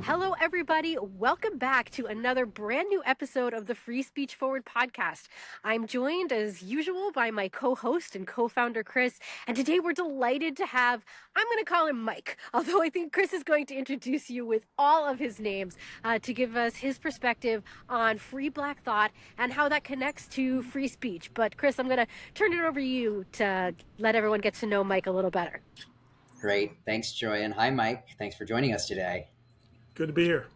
Hello, everybody. Welcome back to another brand new episode of the Free Speech Forward podcast. I'm joined, as usual, by my co-host and co-founder, Chris. And today we're delighted to have, I'm going to call him Mike, although I think Chris is going to introduce you with all of his names to give us his perspective on free Black thought and how that connects to free speech. But Chris, I'm going to turn it over to you to let everyone get to know Mike a little better. Great. Thanks, Joy. And hi, Mike. Thanks for joining us today. Good to be here.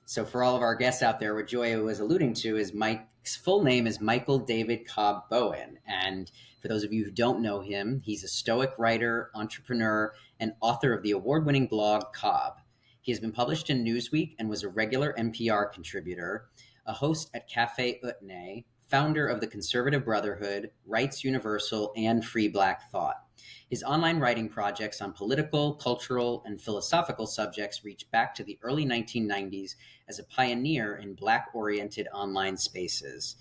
So for all of our guests out there, what Joya was alluding to is Mike's full name is Michael David Cobb Bowen. And for those of you who don't know him, he's a Stoic writer, entrepreneur, and author of the award-winning blog Cobb. He has been published in Newsweek and was a regular NPR contributor, a host at Cafe Utne, founder of the Conservative Brotherhood, Rights Universal, and Free Black Thought. His online writing projects on political, cultural, and philosophical subjects reach back to the early 1990s as a pioneer in Black-oriented online spaces.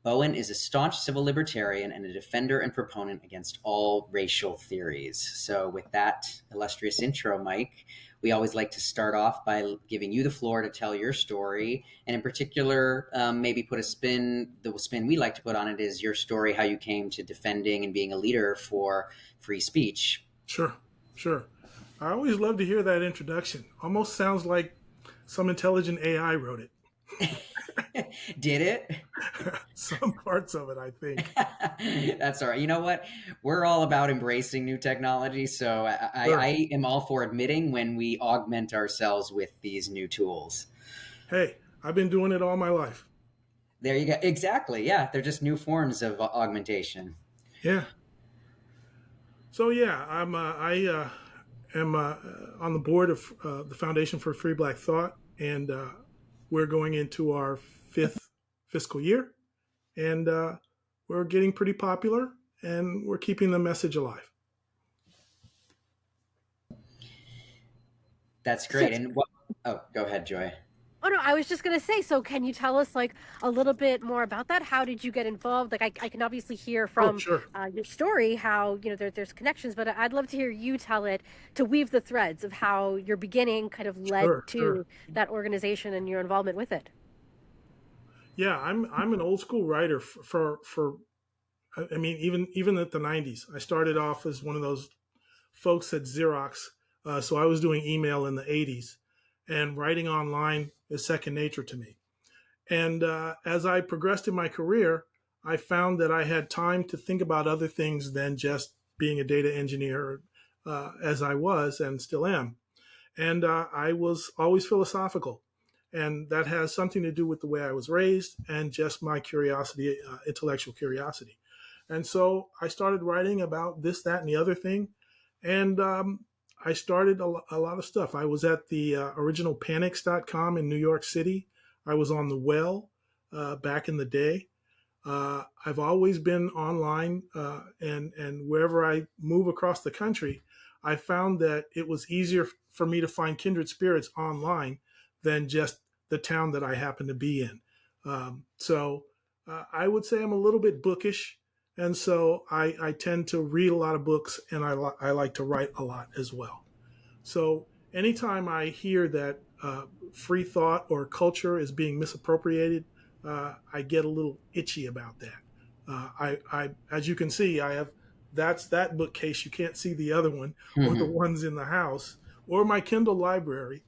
Bowen is a staunch civil libertarian and a defender and proponent against all racial theories. So with that illustrious intro, Mike, we always like to start off by giving you the floor to tell your story, and in particular, maybe put a spin. The spin we like to put on it is your story, how you came to defending and being a leader for free speech. Sure. I always love to hear that introduction. Almost sounds like some intelligent AI wrote it. Did it? Some parts of it, I think. That's all right. You know what? We're all about embracing new technology, so I am all for admitting when we augment ourselves with these new tools. Hey, I've been doing it all my life. There you go. Exactly. Yeah, they're just new forms of augmentation. Yeah. So yeah, I am on the board of the Foundation for Free Black Thought, and we're going into our 5th fiscal year, and we're getting pretty popular, and we're keeping the message alive. That's great. And go ahead, Joy. Oh, no, I was just going to say, so can you tell us like a little bit more about that? How did you get involved? Like I can obviously hear from Sure. Your story how, there's connections, but I'd love to hear you tell it, to weave the threads of how your beginning kind of led to that organization and your involvement with it. Yeah, I'm an old school writer for I mean, even at the 90s. I started off as one of those folks at Xerox. So I was doing email in the 80s, and writing online is second nature to me. And as I progressed in my career, I found that I had time to think about other things than just being a data engineer, as I was and still am. And I was always philosophical. And that has something to do with the way I was raised and just my curiosity, intellectual curiosity. And so I started writing about this, that, and the other thing. And I started a lot of stuff. I was at the original panics.com in New York City. I was on the Well back in the day. I've always been online, and wherever I move across the country, I found that it was easier for me to find kindred spirits online than just the town that I happen to be in. So I would say I'm a little bit bookish. And so I tend to read a lot of books, and I like to write a lot as well. So anytime I hear that free thought or culture is being misappropriated, I get a little itchy about that. I as you can see, that's that bookcase. You can't see the other one or the ones in the house or my Kindle library.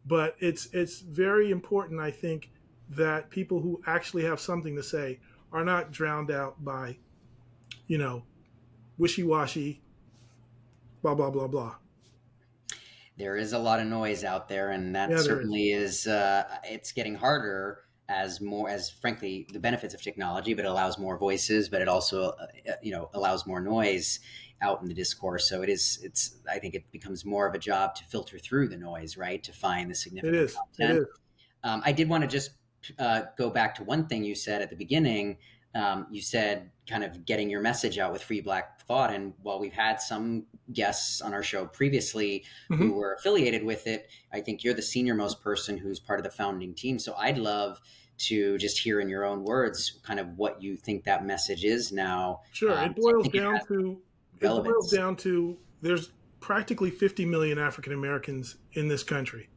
But it's very important, I think, that people who actually have something to say are not drowned out by, wishy-washy, blah, blah, blah, blah. There is a lot of noise out there, and that certainly is it's getting harder as frankly, the benefits of technology, but it allows more voices, but it also, allows more noise out in the discourse. So I think it becomes more of a job to filter through the noise, right? To find the significant content. It is. I did want to just go back to one thing you said at the beginning. You said kind of getting your message out with Free Black Thought. And while we've had some guests on our show previously who were affiliated with it, I think you're the senior most person who's part of the founding team. So I'd love to just hear in your own words kind of what you think that message is now. Sure. It boils down to there's practically 50 million African Americans in this country.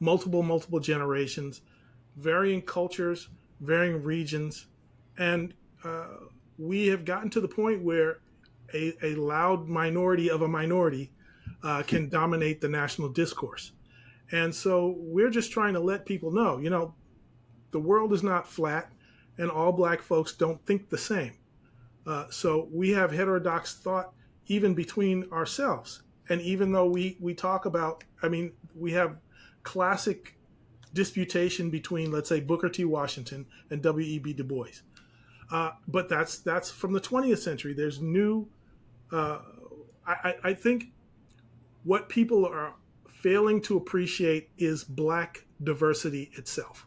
multiple generations, varying cultures, varying regions, and we have gotten to the point where a loud minority of a minority can dominate the national discourse. And so we're just trying to let people know, the world is not flat, and all black folks don't think the same. So we have heterodox thought even between ourselves. And even though we talk about, we have classic disputation between, let's say, Booker T. Washington and W.E.B. Du Bois. But that's from the 20th century. There's new. I think what people are failing to appreciate is black diversity itself.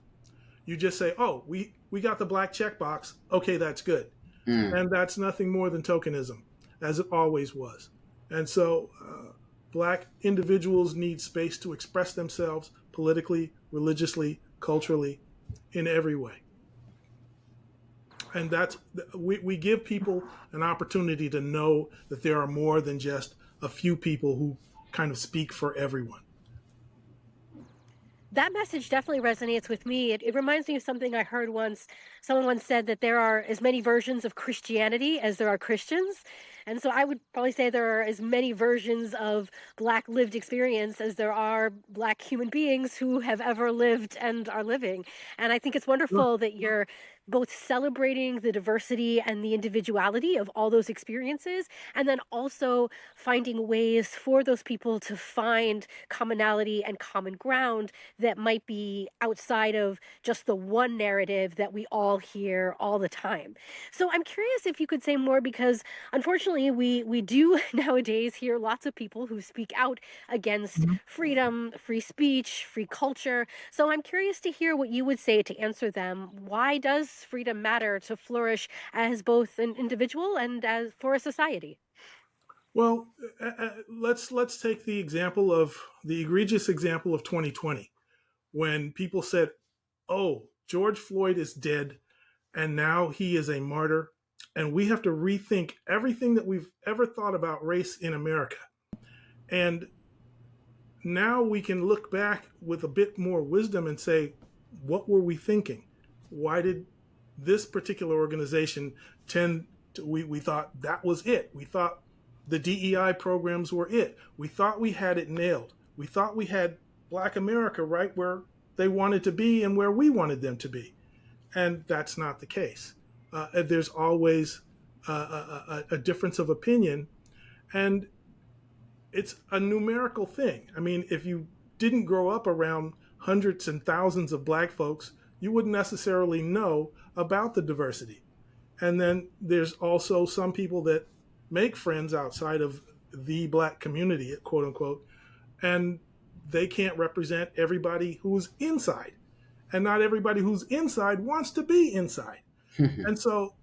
You just say, "Oh, we got the black checkbox. Okay, that's good," and that's nothing more than tokenism, as it always was. And so, black individuals need space to express themselves politically, religiously, culturally, in every way. And we give people an opportunity to know that there are more than just a few people who kind of speak for everyone. That message definitely resonates with me. It reminds me of something I heard once. Someone once said that there are as many versions of Christianity as there are Christians. And so I would probably say there are as many versions of Black lived experience as there are Black human beings who have ever lived and are living. And I think it's wonderful that you're both celebrating the diversity and the individuality of all those experiences, and then also finding ways for those people to find commonality and common ground that might be outside of just the one narrative that we all hear all the time. So I'm curious if you could say more, because unfortunately we do nowadays hear lots of people who speak out against freedom, free speech, free culture. So I'm curious to hear what you would say to answer them. Why does freedom matter to flourish as both an individual and as for a society? Well, let's take the egregious example of 2020, when people said, "Oh, George Floyd is dead, and now he is a martyr, and we have to rethink everything that we've ever thought about race in America." And now we can look back with a bit more wisdom and say, what were we thinking? Why did this particular organization tend to, we thought that was it. We thought the DEI programs were it. We thought we had it nailed. We thought we had Black America right where they wanted to be and where we wanted them to be. And that's not the case. There's always a difference of opinion. And it's a numerical thing. I mean, if you didn't grow up around hundreds and thousands of Black folks, you wouldn't necessarily know about the diversity. And then there's also some people that make friends outside of the Black community, quote unquote, and they can't represent everybody who's inside. And not everybody who's inside wants to be inside. And so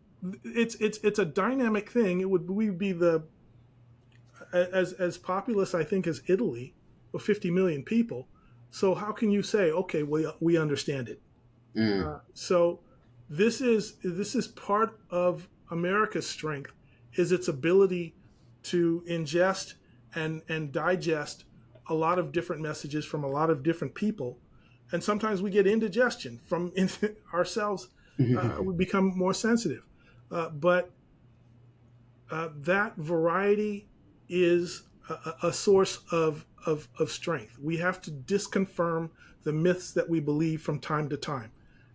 it's a dynamic thing. We'd be as populous, I think, as Italy, with 50 million people. So how can you say, okay, we understand it? So this is part of America's strength, is its ability to ingest and digest a lot of different messages from a lot of different people. And sometimes we get indigestion from ourselves. We become more sensitive. But that variety is a source of strength. We have to disconfirm the myths that we believe from time to time.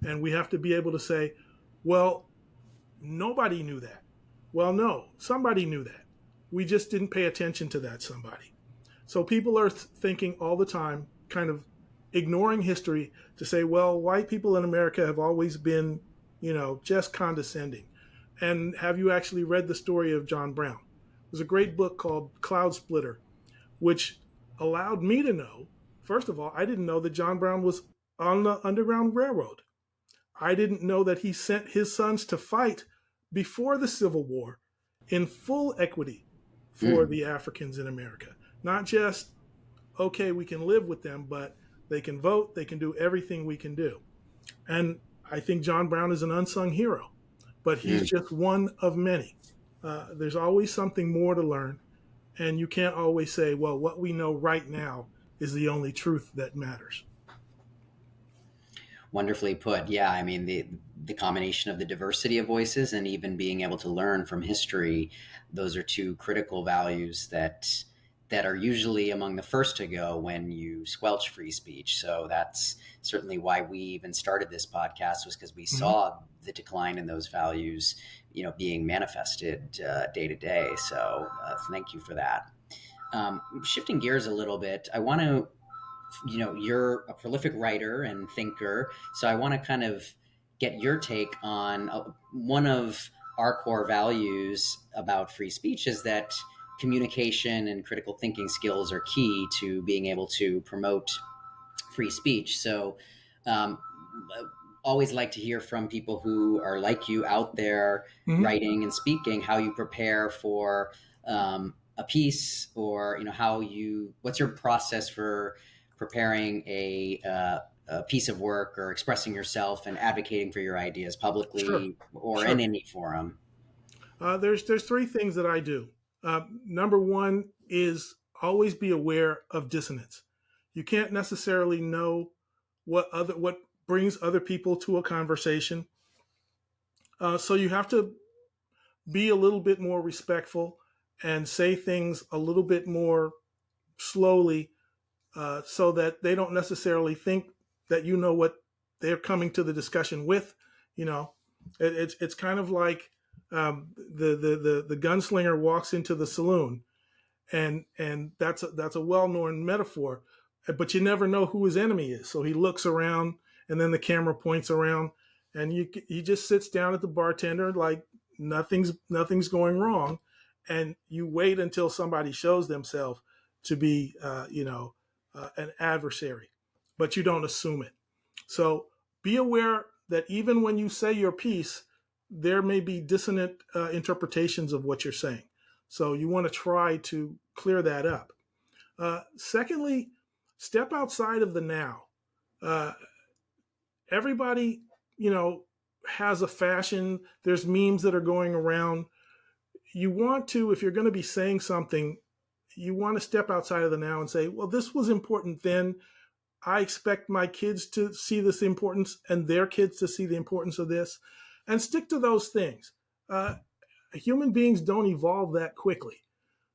And we have to be able to say, well, nobody knew that. Well, no, somebody knew that. We just didn't pay attention to that somebody. So people are thinking all the time, kind of ignoring history, to say, well, white people in America have always been, just condescending. And have you actually read the story of John Brown? There's a great book called Cloud Splitter, which allowed me to know, first of all, I didn't know that John Brown was on the Underground Railroad. I didn't know that he sent his sons to fight before the Civil War in full equity for the Africans in America. Not just, okay, we can live with them, but they can vote, they can do everything we can do. And I think John Brown is an unsung hero, but he's just one of many. There's always something more to learn, and you can't always say, well, what we know right now is the only truth that matters. Wonderfully put. Yeah, I mean the combination of the diversity of voices and even being able to learn from history, those are two critical values that are usually among the first to go when you squelch free speech. So that's certainly why we even started this podcast, was because we Mm-hmm. saw the decline in those values, being manifested day to day. So thank you for that. Shifting gears a little bit, I want to, you're a prolific writer and thinker, so I want to kind of get your take on one of our core values about free speech is that communication and critical thinking skills are key to being able to promote free speech. So, um, always like to hear from people who are like you out there Mm-hmm. writing and speaking, how you prepare for a piece, or what's your process for preparing a piece of work or expressing yourself and advocating for your ideas Sure, publicly or in sure. any forum. There's three things that I do. Number one is always be aware of dissonance. You can't necessarily know what brings other people to a conversation, so you have to be a little bit more respectful and say things a little bit more slowly, so that they don't necessarily think that you know what they're coming to the discussion with. You know, it's kind of like the gunslinger walks into the saloon, and that's a well known metaphor, but you never know who his enemy is. So he looks around, and then the camera points around, and he just sits down at the bartender like nothing's going wrong, and you wait until somebody shows themselves to be an adversary, but you don't assume it. So be aware that even when you say your piece, there may be dissonant interpretations of what you're saying. So you want to try to clear that up. Secondly, step outside of the now. Uh, Everybody, has a fashion. There's memes that are going around. You want to, if you're going to be saying something, you want to step outside of the now and say, well, this was important then. I expect my kids to see this importance and their kids to see the importance of this, and stick to those things. Human beings don't evolve that quickly.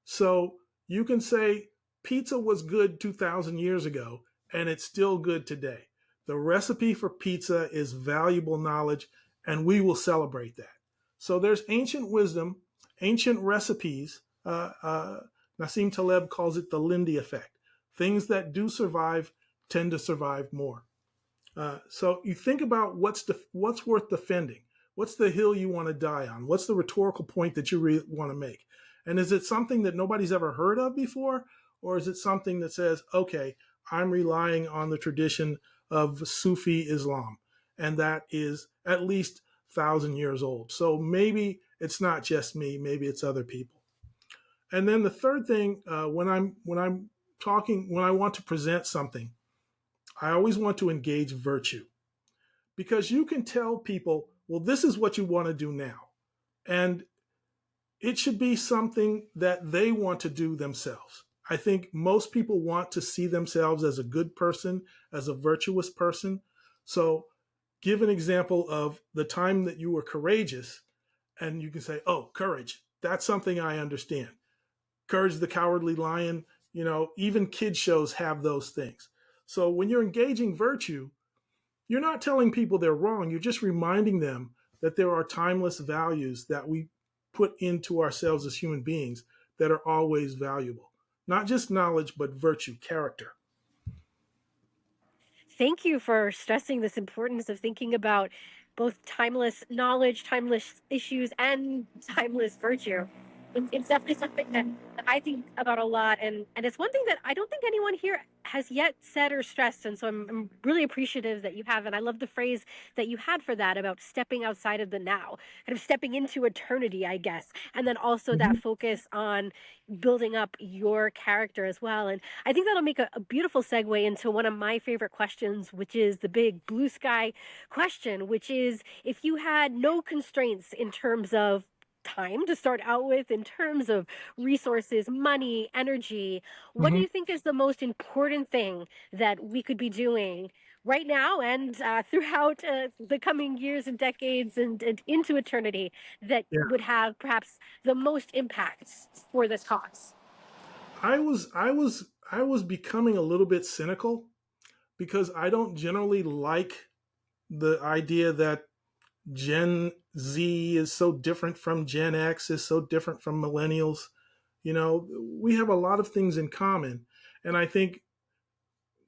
So you can say pizza was good 2,000 years ago and it's still good today. The recipe for pizza is valuable knowledge, and we will celebrate that. So there's ancient wisdom, ancient recipes. Nassim Taleb calls it the Lindy effect. Things that do survive tend to survive more. So you think about what's worth defending. What's the hill you want to die on? What's the rhetorical point that you really want to make? And is it something that nobody's ever heard of before? Or is it something that says, okay, I'm relying on the tradition of Sufi Islam, and that is at least 1,000 years old. So maybe it's not just me, maybe it's other people. And then the third thing, when I'm talking, when I want to present something, I always want to engage virtue, because you can tell people, well, this is what you want to do now. And it should be something that they want to do themselves. I think most people want to see themselves as a good person, as a virtuous person. So give an example of the time that you were courageous, and you can say, oh, courage, that's something I understand. Courage the Cowardly Lion, even kid shows have those things. So when you're engaging virtue, you're not telling people they're wrong. You're just reminding them that there are timeless values that we put into ourselves as human beings that are always valuable. Not just knowledge, but virtue, character. Thank you for stressing this importance of thinking about both timeless knowledge, timeless issues, and timeless virtue. It's definitely something that I think about a lot, and it's one thing that I don't think anyone here has yet said or stressed, and so I'm really appreciative that you have. And I love the phrase that you had for that about stepping outside of the now, kind of stepping into eternity, I guess, and then also that Mm-hmm. focus on building up your character as well. And I think that'll make a beautiful segue into one of my favorite questions, which is the big blue sky question, which is if you had no constraints in terms of time to start out with in terms of resources, money, energy. What do Mm-hmm. you think is the most important thing that we could be doing right now and throughout the coming years and decades and into eternity that Yeah. would have perhaps the most impact for this cause? I was becoming a little bit cynical because I don't generally like the idea that Gen Z is so different from Gen X, is so different from millennials. We have a lot of things in common. And I think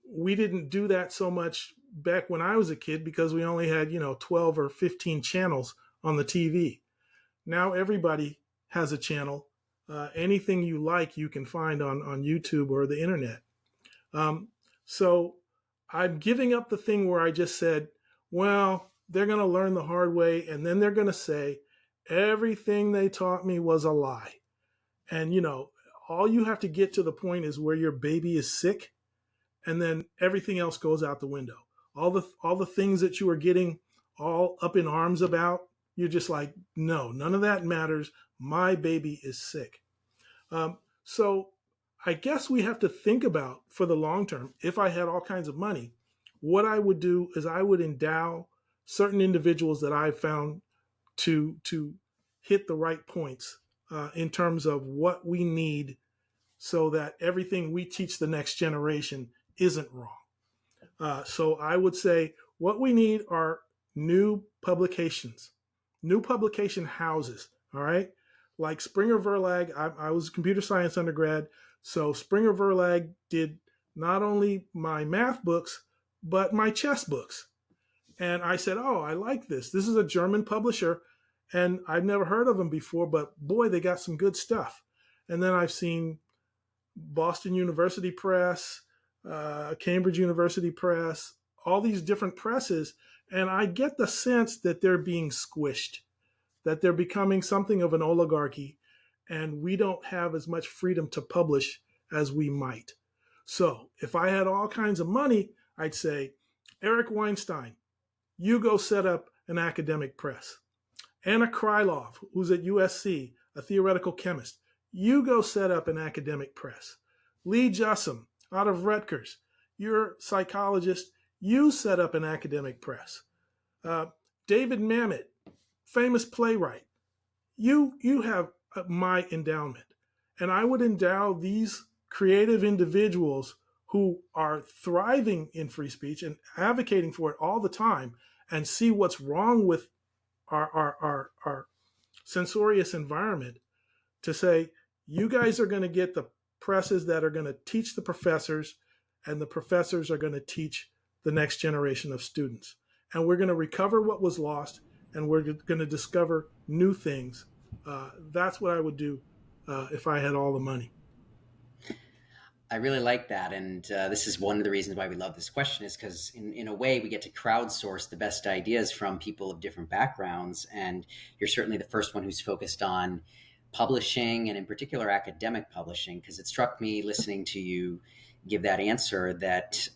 we didn't do that so much back when I was a kid because we only had, 12 or 15 channels on the TV. Now everybody has a channel. Anything you like, you can find on YouTube or the internet. Um, so I'm giving up the thing where I just said, well, they're going to learn the hard way, and then they're going to say everything they taught me was a lie. And all you have to get to the point is where your baby is sick, and then everything else goes out the window. All the things that you are getting all up in arms about, you're just like, no, none of that matters. My baby is sick. So I guess we have to think about for the long term, if I had all kinds of money, what I would do is I would endow certain individuals that I found to hit the right points in terms of what we need so that everything we teach the next generation isn't wrong. So I would say what we need are new publications, new publication houses. All right. Like Springer Verlag, I was a computer science undergrad. So Springer Verlag did not only my math books, but my chess books. And I said, oh, I like this. This is a German publisher. And I've never heard of them before, but boy, they got some good stuff. And then I've seen Boston University Press, Cambridge University Press, all these different presses, and I get the sense that they're being squished, that they're becoming something of an oligarchy, and we don't have as much freedom to publish as we might. So if I had all kinds of money, I'd say, Eric Weinstein, you go set up an academic press. Anna Krylov, who's at USC, a theoretical chemist, you go set up an academic press. Lee Jussum, out of Rutgers, you're a psychologist, you set up an academic press. Uh, David Mamet, famous playwright, you have my endowment. And I would endow these creative individuals who are thriving in free speech and advocating for it all the time and see what's wrong with our censorious environment to say, you guys are going to get the presses that are going to teach the professors, and the professors are going to teach the next generation of students. And we're going to recover what was lost, and we're going to discover new things. That's what I would do if I had all the money. I really like that. And this is one of the reasons why we love this question, is because in a way we get to crowdsource the best ideas from people of different backgrounds. And you're certainly the first one who's focused on publishing, and in particular academic publishing, because it struck me listening to you give that answer that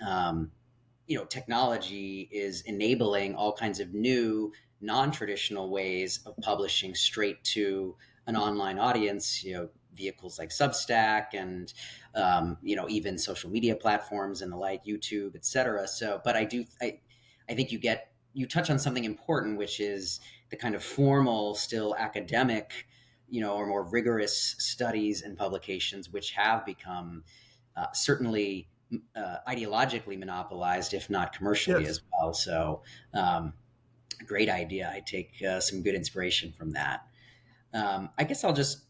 technology is enabling all kinds of new non-traditional ways of publishing straight to an online audience, vehicles like Substack and even social media platforms and the like, YouTube, etc. So, but I think you touch on something important, which is the kind of formal, still academic, or more rigorous studies and publications, which have become certainly ideologically monopolized, if not commercially Yes. as well. So, great idea. I take some good inspiration from that. I guess I'll just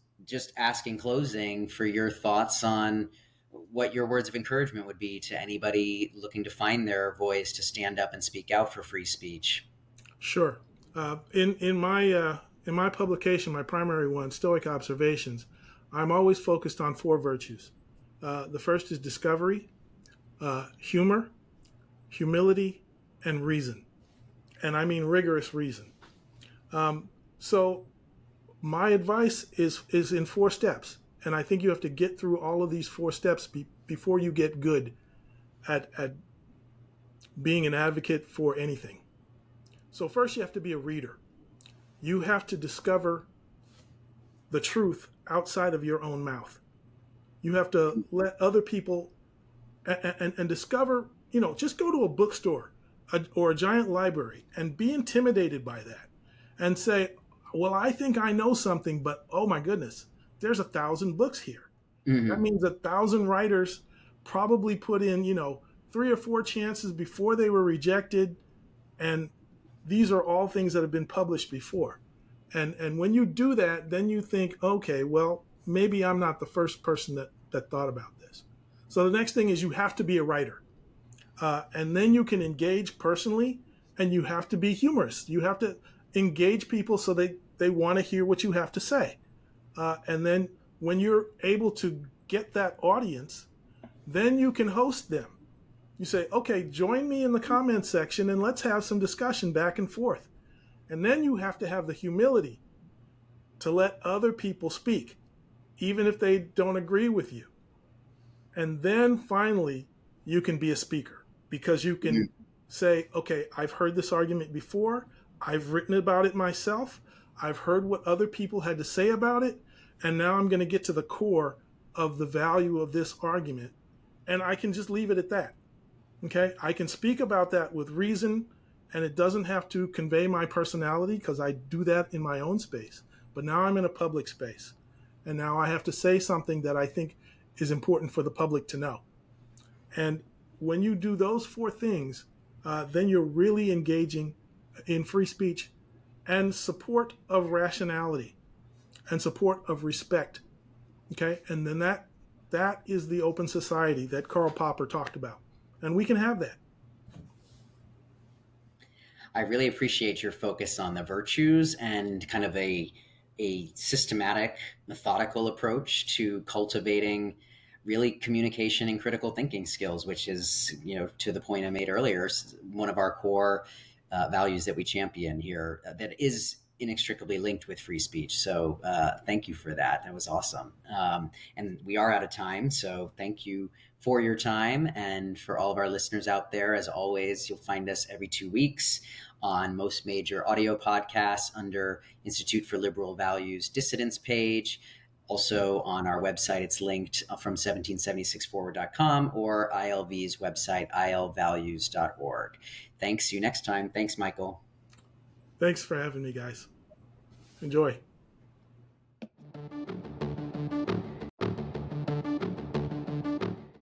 ask in closing for your thoughts on what your words of encouragement would be to anybody looking to find their voice, to stand up and speak out for free speech. Sure. In my publication, my primary one, Stoic Observations, I'm always focused on four virtues. The first is discovery, humor, humility, and reason. And I mean rigorous reason. So my advice is in four steps, and I think you have to get through all of these four steps before you get good at being an advocate for anything. So first, you have to be a reader. You have to discover the truth outside of your own mouth. You have to let other people and discover, just go to a bookstore or a giant library and be intimidated by that and say, well, I think I know something, but oh my goodness, there's 1,000 books here. That Mm-hmm. means 1,000 writers probably put in, 3 or 4 chances before they were rejected. And these are all things that have been published before. And when you do that, then you think, okay, well, maybe I'm not the first person that thought about this. So the next thing is you have to be a writer. And then you can engage personally, and you have to be humorous. You have to engage people so they want to hear what you have to say. And then when you're able to get that audience, then you can host them. You say, okay, join me in the comment section and let's have some discussion back and forth. And then you have to have the humility to let other people speak, even if they don't agree with you. And then finally, you can be a speaker because you can say, okay, I've heard this argument before. I've written about it myself. I've heard what other people had to say about it. And now I'm going to get to the core of the value of this argument. And I can just leave it at that. Okay. I can speak about that with reason, and it doesn't have to convey my personality because I do that in my own space. But now I'm in a public space. And now I have to say something that I think is important for the public to know. And when you do those 4 things, then you're really engaging in free speech and support of rationality and support of respect. Okay. And then that is the open society that Karl Popper talked about. And we can have that. I really appreciate your focus on the virtues and kind of a systematic, methodical approach to cultivating really communication and critical thinking skills, which is, to the point I made earlier, one of our core values that we champion here that is inextricably linked with free speech. So thank you for that. That was awesome. And we are out of time. So thank you for your time. And for all of our listeners out there, as always, you'll find us every 2 weeks on most major audio podcasts under Institute for Liberal Values Dissidents page. Also on our website, it's linked from 1776forward.com or ILV's website, ilvalues.org. Thanks. See you next time. Thanks, Michael. Thanks for having me, guys. Enjoy.